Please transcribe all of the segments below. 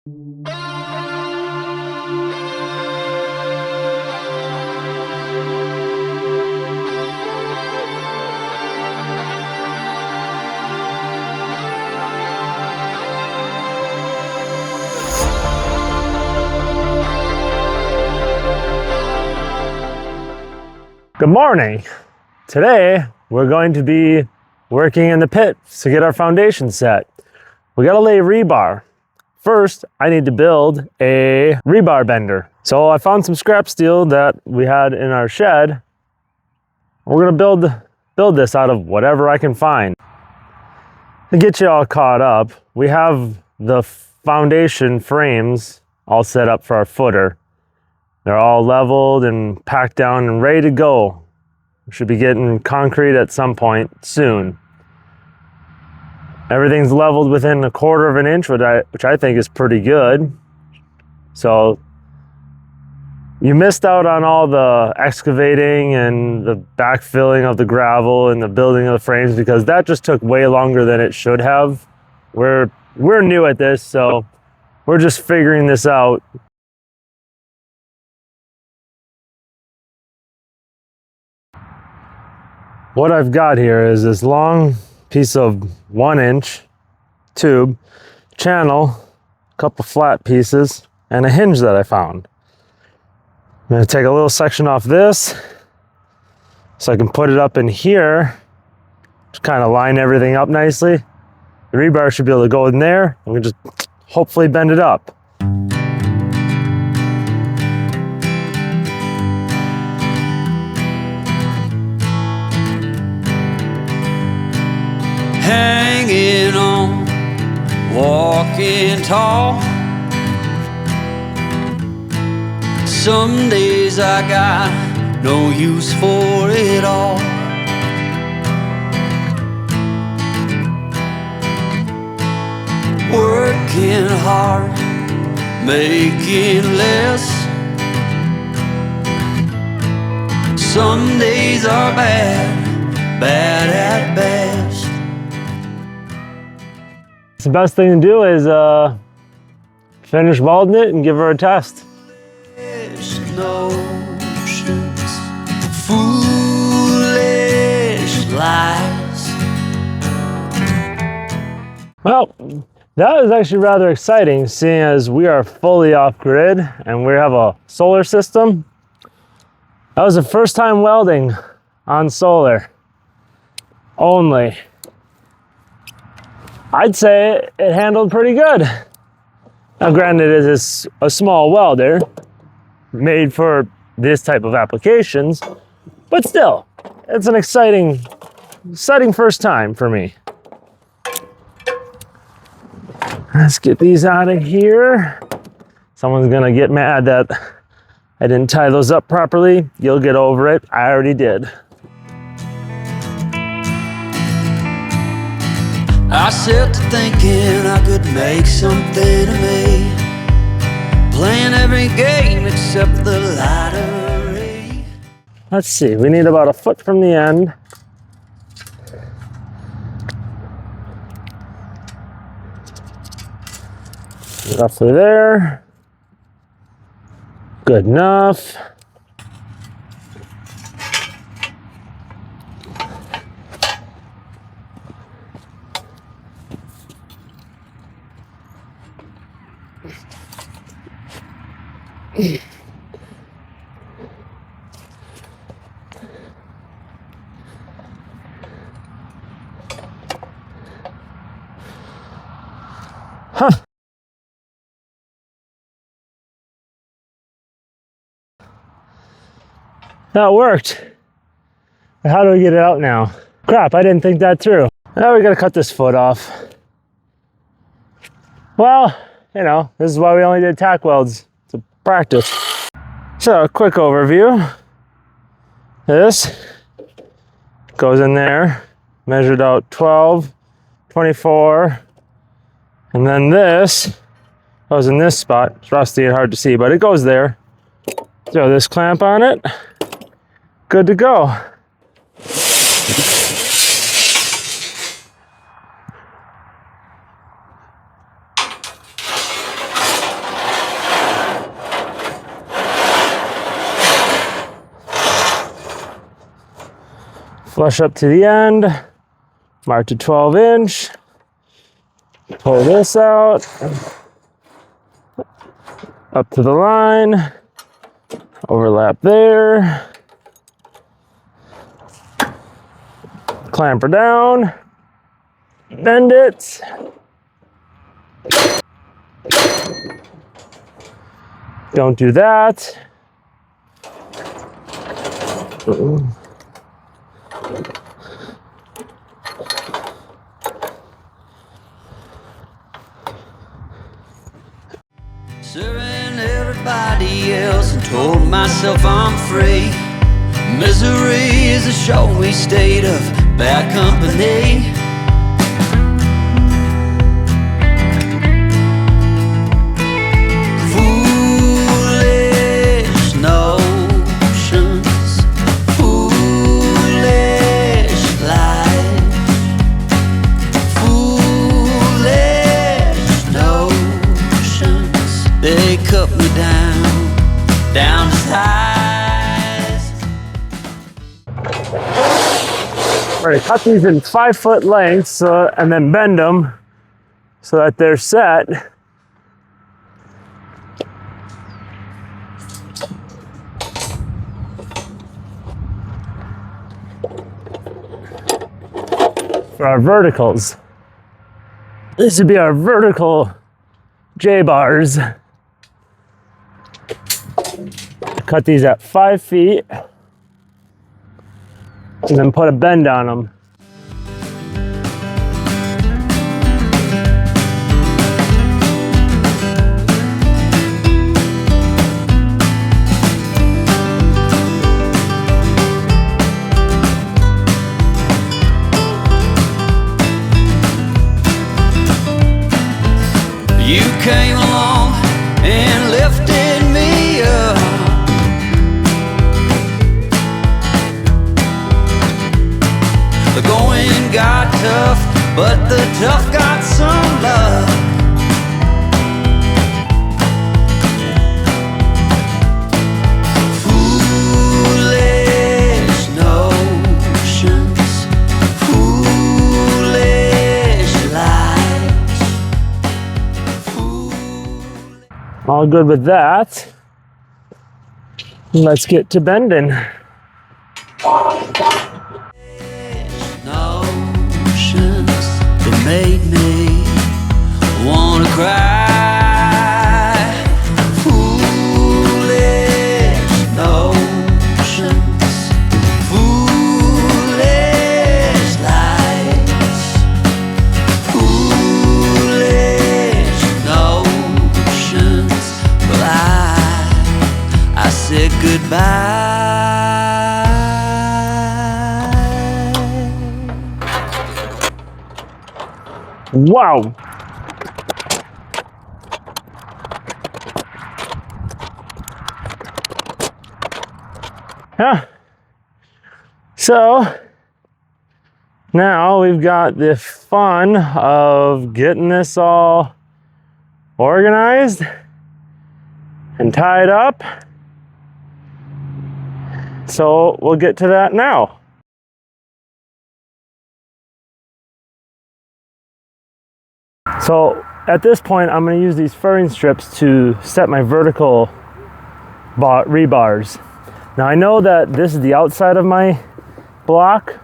Good morning. Today we're going to be working in the pit to get our foundation set. We gotta lay rebar. First, I need to build a rebar bender. So I found some scrap steel that we had in our shed. We're gonna build this out of whatever I can find. To get you all caught up, we have the foundation frames all set up for our footer. They're all leveled and packed down and ready to go. We should be getting concrete at some point soon. Everything's leveled within 1/4 of an inch, which I think is pretty good. So you missed out on all the excavating and the backfilling of the gravel and the building of the frames because that just took way longer than it should have. We're new at this, so we're just figuring this out. What I've got here is this long piece of 1-inch tube, channel, a couple flat pieces, and a hinge that I found. I'm gonna take a little section off this so I can put it up in here to kind of line everything up nicely. The rebar should be able to go in there and we just hopefully bend it up. Hanging on, walking tall. Some days I got no use for it all. Working hard, making less. Some days are bad at best. The best thing to do is finish welding it and give her a test. Notions, foolish lies. Well, that was actually rather exciting seeing as we are fully off grid and we have a solar system. That was the first time welding on solar only. I'd say it handled pretty good. Now granted, it is a small welder made for this type of applications, but still, it's an exciting first time for me. Let's get these out of here. Someone's gonna get mad that I didn't tie those up properly. You'll get over it, I already did. I set to thinking I could make something of me, playing every game except the lottery. Let's see, we need about 1 foot from the end. Roughly there. Good enough. Huh. That worked. How do we get it out now? Crap, I didn't think that through. Now we gotta cut this foot off. Well, you know, this is why we only did tack welds, to practice. So, a quick overview. This goes in there, measured out 12, 24, and then this goes in this spot. It's rusty and hard to see, but it goes there. Throw this clamp on it. Good to go. Flush up to the end, mark to 12-inch, pull this out, up to the line, overlap there, clamp her down, bend it, don't do that. Serving everybody else and told myself I'm free. Misery is a showy state of bad company. Foolish notions, foolish life, foolish notions. They cut me down to size. We're gonna cut these in 5-foot lengths, and then bend them so that they're set. For our verticals. This would be our vertical J-bars. Cut these at 5 feet and then put a bend on them. You came along and lifted me up. The going got tough, but the tough got some luck. Foolish notions, foolish lies. All good with that. Let's get to bending. Notions that made me wanna cry. Foolish notions, foolish lies, foolish notions. But I said goodbye. Wow. Yeah. So now we've got the fun of getting this all organized and tied up. So we'll get to that now. So at this point, I'm going to use these furring strips to set my vertical rebars. Now I know that this is the outside of my block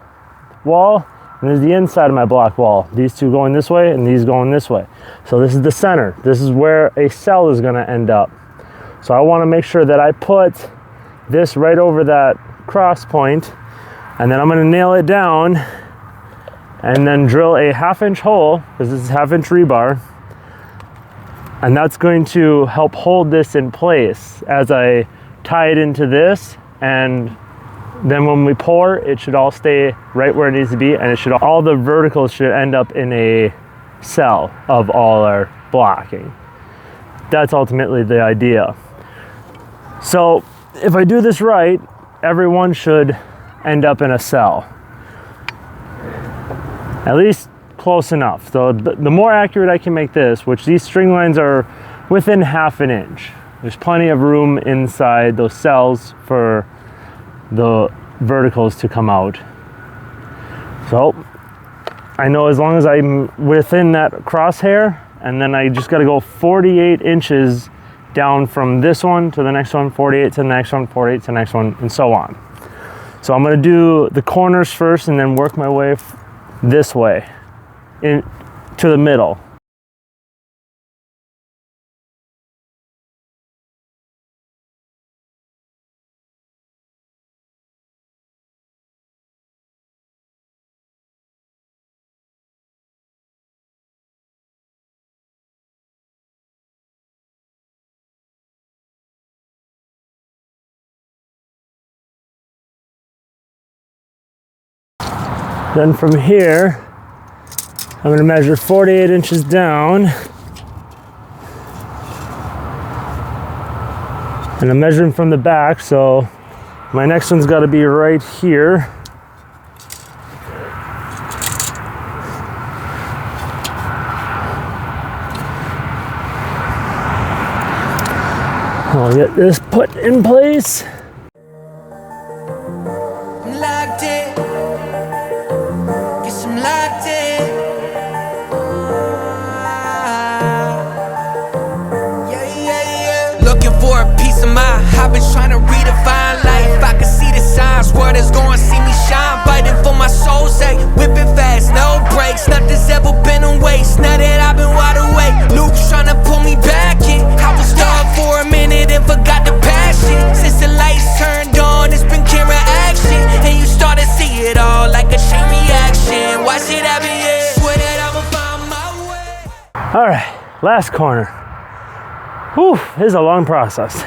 wall, and this is the inside of my block wall. These two going this way and these going this way. So this is the center. This is where a cell is going to end up. So I want to make sure that I put this right over that cross point, and then I'm going to nail it down and then drill a 1/2-inch hole, because this is 1/2-inch rebar, and that's going to help hold this in place as I tie it into this, and then when we pour, it should all stay right where it needs to be, and all the verticals should end up in a cell of all our blocking. That's ultimately the idea. So if I do this right, everyone should end up in a cell. At least close enough. So the more accurate I can make this, which these string lines are within 1/2 inch. There's plenty of room inside those cells for the verticals to come out. So I know as long as I'm within that crosshair, and then I just got to go 48 inches down from this one to the next one, 48 to the next one, 48 to the next one, and so on. So I'm going to do the corners first and then work my way this way in to the middle. Then from here, I'm going to measure 48 inches down. And I'm measuring from the back, so my next one's got to be right here. I'll get this put in place. Locked in. Guess I'm locked in. Looking for a piece of mind. I've been trying to redefine life. I can see the signs. World is going to see me shine. Fighting for my soul's sake. Whipping fast, no brakes. Nothing's ever been a waste. Now that I've been wide awake, Luke's trying to pull me back in. I was stuck for a minute and forgot the passion. Since the lights turned on, it's been camera action. And you start to see it all like a chain reaction. Watch it happen, yeah. Swear that I'ma find my way. All right, last corner. Whew, this is a long process.